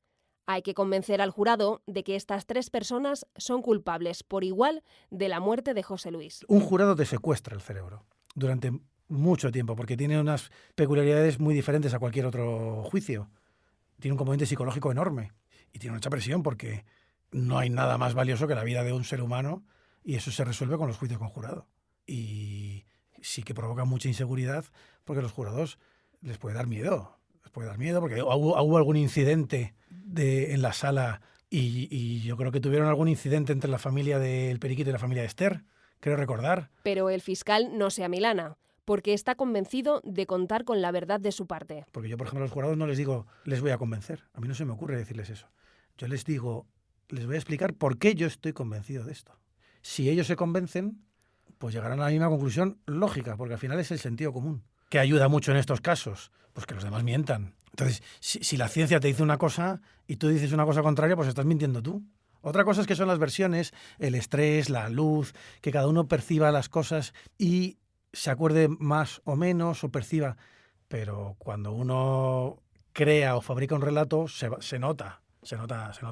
Hay que convencer al jurado de que estas tres personas son culpables por igual de la muerte de José Luis. Un jurado te secuestra el cerebro durante mucho tiempo porque tiene unas peculiaridades muy diferentes a cualquier otro juicio. Tiene un componente psicológico enorme y tiene mucha presión porque no hay nada más valioso que la vida de un ser humano y eso se resuelve con los juicios con jurado. Y sí que provoca mucha inseguridad, porque a los jurados les puede dar miedo. Les puede dar miedo porque hubo algún incidente en la sala y yo creo que tuvieron algún incidente entre la familia del periquito y la familia de Esther, creo recordar. Pero el fiscal no se amilana, porque está convencido de contar con la verdad de su parte. Porque yo, por ejemplo, a los jurados no les digo, les voy a convencer. A mí no se me ocurre decirles eso. Yo les digo, les voy a explicar por qué yo estoy convencido de esto. Si ellos se convencen, pues llegarán a la misma conclusión lógica, porque al final es el sentido común, que ayuda mucho en estos casos, pues que los demás mientan. Entonces, si la ciencia te dice una cosa y tú dices una cosa contraria, pues estás mintiendo tú. Otra cosa es que son las versiones, el estrés, la luz, que cada uno perciba las cosas y se acuerde más o menos o perciba. Pero cuando uno crea o fabrica un relato, se nota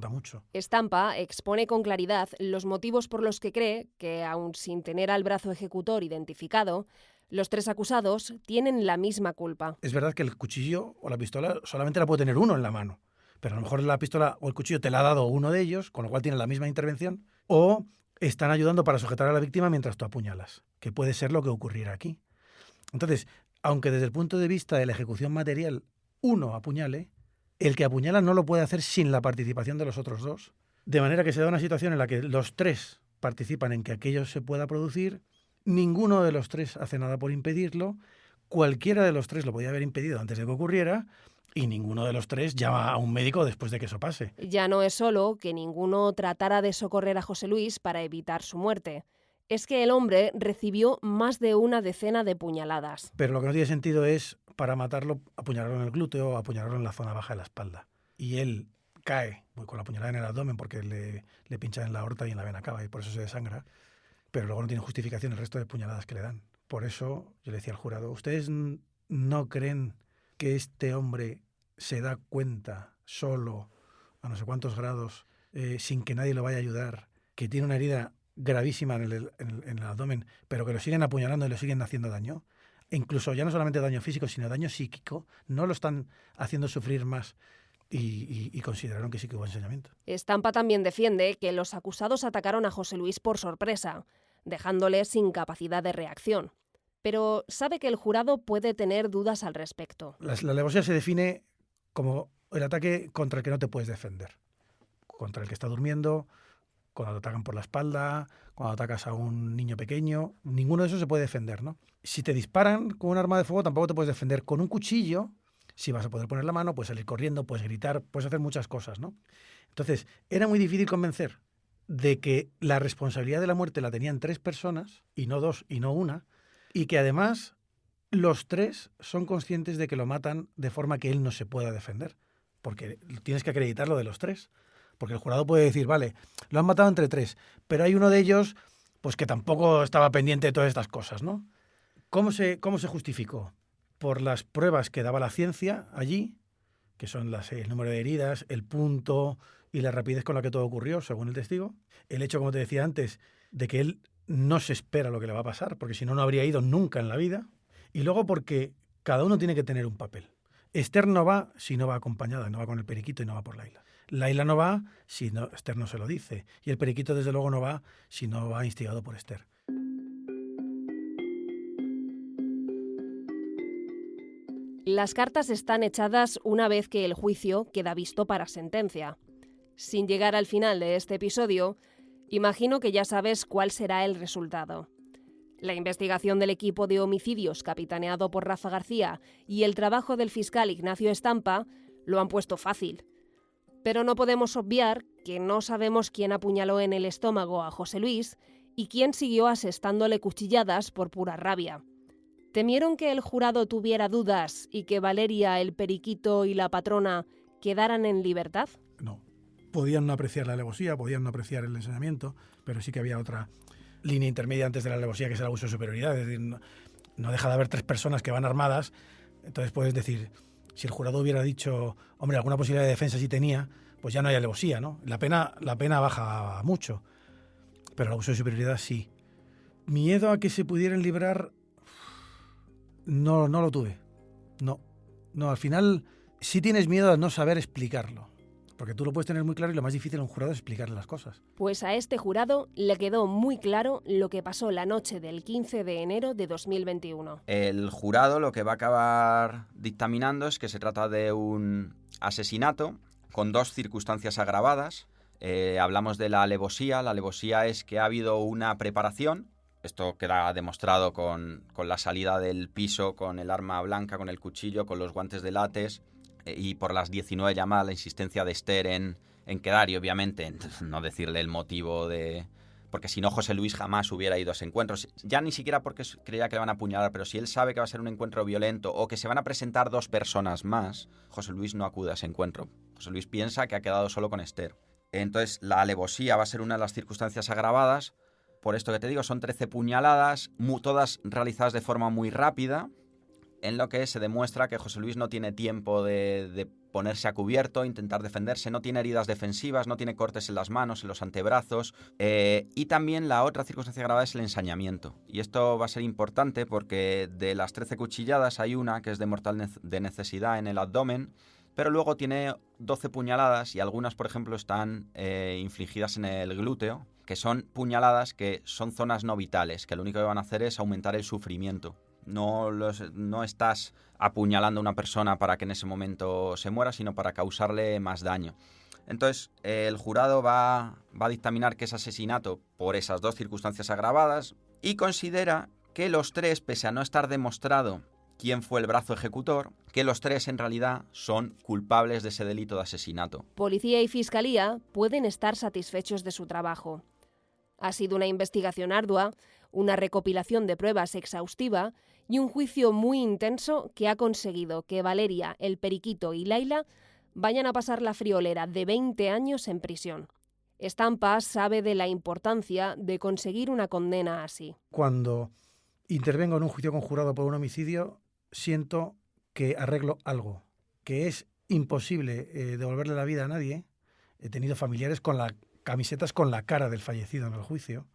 mucho. Stampa expone con claridad los motivos por los que cree que, aun sin tener al brazo ejecutor identificado, los 3 acusados tienen la misma culpa. Es verdad que el cuchillo o la pistola solamente la puede tener uno en la mano, pero a lo mejor la pistola o el cuchillo te la ha dado uno de ellos, con lo cual tienen la misma intervención, o están ayudando para sujetar a la víctima mientras tú apuñalas, que puede ser lo que ocurriera aquí. Entonces, aunque desde el punto de vista de la ejecución material uno apuñale, el que apuñala no lo puede hacer sin la participación de los otros 2, de manera que se da una situación en la que los 3 participan en que aquello se pueda producir, ninguno de los 3 hace nada por impedirlo, cualquiera de los 3 lo podía haber impedido antes de que ocurriera y ninguno de los 3 llama a un médico después de que eso pase. Ya no es solo que ninguno tratara de socorrer a José Luis para evitar su muerte. Es que el hombre recibió más de una decena de puñaladas. Pero lo que no tiene sentido es, para matarlo, apuñalarlo en el glúteo o apuñalarlo en la zona baja de la espalda. Y él cae con la puñalada en el abdomen porque le pinchan en la aorta y en la vena cava y por eso se desangra. Pero luego no tiene justificación el resto de puñaladas que le dan. Por eso yo le decía al jurado, ¿ustedes no creen que este hombre se da cuenta solo, a no sé cuántos grados, sin que nadie lo vaya a ayudar, que tiene una herida gravísima en el abdomen, pero que lo siguen apuñalando y lo siguen haciendo daño? E incluso ya no solamente daño físico, sino daño psíquico, no lo están haciendo sufrir más. Y consideraron que sí que hubo ensañamiento. Stampa también defiende que los acusados atacaron a José Luis por sorpresa, dejándole sin capacidad de reacción. Pero sabe que el jurado puede tener dudas al respecto. La alevosía se define como el ataque contra el que no te puedes defender. Contra el que está durmiendo, cuando te atacan por la espalda, cuando atacas a un niño pequeño. Ninguno de esos se puede defender, ¿no? Si te disparan con un arma de fuego, tampoco te puedes defender. Con un cuchillo, sí vas a poder poner la mano, puedes salir corriendo, puedes gritar, puedes hacer muchas cosas, ¿no? Entonces, era muy difícil convencer de que la responsabilidad de la muerte la tenían 3 personas, y no 2, y no 1, y que además los 3 son conscientes de que lo matan de forma que él no se pueda defender. Porque tienes que acreditarlo de los 3. Porque el jurado puede decir, vale, lo han matado entre 3, pero hay uno de ellos pues que tampoco estaba pendiente de todas estas cosas, ¿no? ¿Cómo se justificó? Por las pruebas que daba la ciencia allí, que son el número de heridas, el punto y la rapidez con la que todo ocurrió, según el testigo. El hecho, como te decía antes, de que él no se espera lo que le va a pasar, porque si no, no habría ido nunca en la vida. Y luego porque cada uno tiene que tener un papel. Esther no va si no va acompañada, no va con el periquito y no va por Laila. Laila no va si no, Esther no se lo dice. Y el periquito, desde luego, no va si no va instigado por Esther. Las cartas están echadas una vez que el juicio queda visto para sentencia. Sin llegar al final de este episodio, imagino que ya sabes cuál será el resultado. La investigación del equipo de homicidios capitaneado por Rafa García y el trabajo del fiscal Ignacio Stampa lo han puesto fácil. Pero no podemos obviar que no sabemos quién apuñaló en el estómago a José Luis y quién siguió asestándole cuchilladas por pura rabia. ¿Temieron que el jurado tuviera dudas y que Valeria, el periquito y la patrona quedaran en libertad? No. Podían no apreciar la alevosía, podían no apreciar el ensañamiento, pero sí que había otra línea intermedia antes de la alevosía, que es el abuso de superioridad. Es decir, no deja de haber 3 personas que van armadas. Entonces puedes decir, si el jurado hubiera dicho, hombre, alguna posibilidad de defensa sí tenía, pues ya no hay alevosía, ¿no? La pena baja mucho, pero el abuso de superioridad sí. Miedo a que se pudieran librar, no lo tuve. No, al final sí tienes miedo a no saber explicarlo. Porque tú lo puedes tener muy claro y lo más difícil en un jurado es explicarle las cosas. Pues a este jurado le quedó muy claro lo que pasó la noche del 15 de enero de 2021. El jurado lo que va a acabar dictaminando es que se trata de un asesinato con 2 circunstancias agravadas. Hablamos de la alevosía. La alevosía es que ha habido una preparación. Esto queda demostrado con la salida del piso, con el arma blanca, con el cuchillo, con los guantes de látex y por las 19 llamadas, la insistencia de Esther en quedar y obviamente no decirle el motivo de... Porque si no, José Luis jamás hubiera ido a ese encuentro. Ya ni siquiera porque creía que le van a apuñalar, pero si él sabe que va a ser un encuentro violento o que se van a presentar 2 personas más, José Luis no acude a ese encuentro. José Luis piensa que ha quedado solo con Esther. Entonces, la alevosía va a ser una de las circunstancias agravadas. Por esto que te digo, son 13 puñaladas, todas realizadas de forma muy rápida, en lo que se demuestra que José Luis no tiene tiempo de ponerse a cubierto, intentar defenderse, no tiene heridas defensivas, no tiene cortes en las manos, en los antebrazos. Y también la otra circunstancia agravada es el ensañamiento. Y esto va a ser importante porque de las 13 cuchilladas hay una que es de mortal de necesidad en el abdomen, pero luego tiene 12 puñaladas y algunas, por ejemplo, están infligidas en el glúteo, que son puñaladas que son zonas no vitales, que lo único que van a hacer es aumentar el sufrimiento. No estás apuñalando a una persona para que en ese momento se muera, sino para causarle más daño. Entonces, el jurado va a dictaminar que es asesinato por esas 2 circunstancias agravadas y considera que los 3, pese a no estar demostrado quién fue el brazo ejecutor, que los 3 en realidad son culpables de ese delito de asesinato. Policía y Fiscalía pueden estar satisfechos de su trabajo. Ha sido una investigación ardua, una recopilación de pruebas exhaustiva y un juicio muy intenso que ha conseguido que Valeria, el Periquito y Laila vayan a pasar la friolera de 20 años en prisión. Estampa sabe de la importancia de conseguir una condena así. Cuando intervengo en un juicio conjurado por un homicidio, siento que arreglo algo, que es imposible devolverle la vida a nadie. He tenido familiares con las camisetas con la cara del fallecido en el juicio.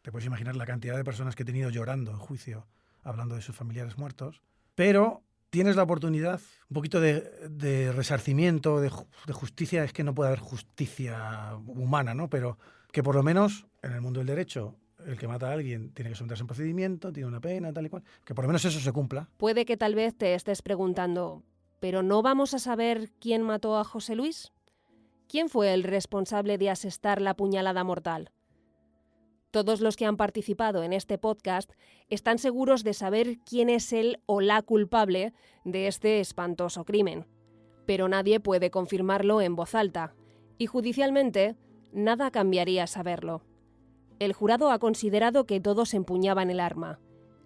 Te puedes imaginar la cantidad de personas que he tenido llorando en juicio, hablando de sus familiares muertos. Pero tienes la oportunidad, un poquito de resarcimiento, de justicia. Es que no puede haber justicia humana, ¿no? Pero que por lo menos en el mundo del derecho, el que mata a alguien tiene que someterse a un procedimiento, tiene una pena, tal y cual. Que por lo menos eso se cumpla. Puede que tal vez te estés preguntando, ¿pero no vamos a saber quién mató a José Luis? ¿Quién fue el responsable de asestar la puñalada mortal? Todos los que han participado en este podcast están seguros de saber quién es el o la culpable de este espantoso crimen. Pero nadie puede confirmarlo en voz alta, y judicialmente nada cambiaría saberlo. El jurado ha considerado que todos empuñaban el arma,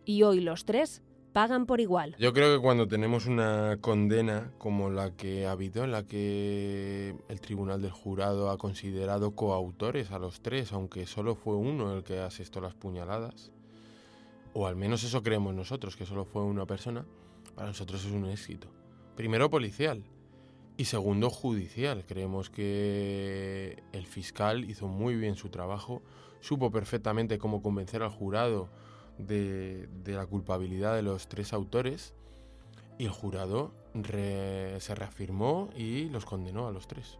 y hoy los 3 pagan por igual. Yo creo que cuando tenemos una condena como la que ha habido, en la que el tribunal del jurado ha considerado coautores a los 3, aunque solo fue uno el que asestó las puñaladas, o al menos eso creemos nosotros, que solo fue una persona, para nosotros es un éxito. Primero policial y segundo judicial. Creemos que el fiscal hizo muy bien su trabajo, supo perfectamente cómo convencer al jurado de la culpabilidad de los 3 autores, y el jurado se reafirmó y los condenó a los 3.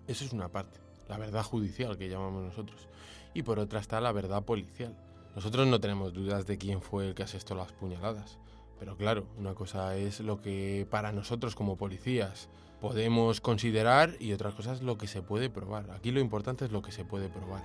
Eso es una parte, la verdad judicial que llamamos nosotros, y por otra está la verdad policial. Nosotros no tenemos dudas de quién fue el que asestó las puñaladas, pero claro, una cosa es lo que para nosotros como policías podemos considerar y otra cosa es lo que se puede probar. Aquí lo importante es lo que se puede probar.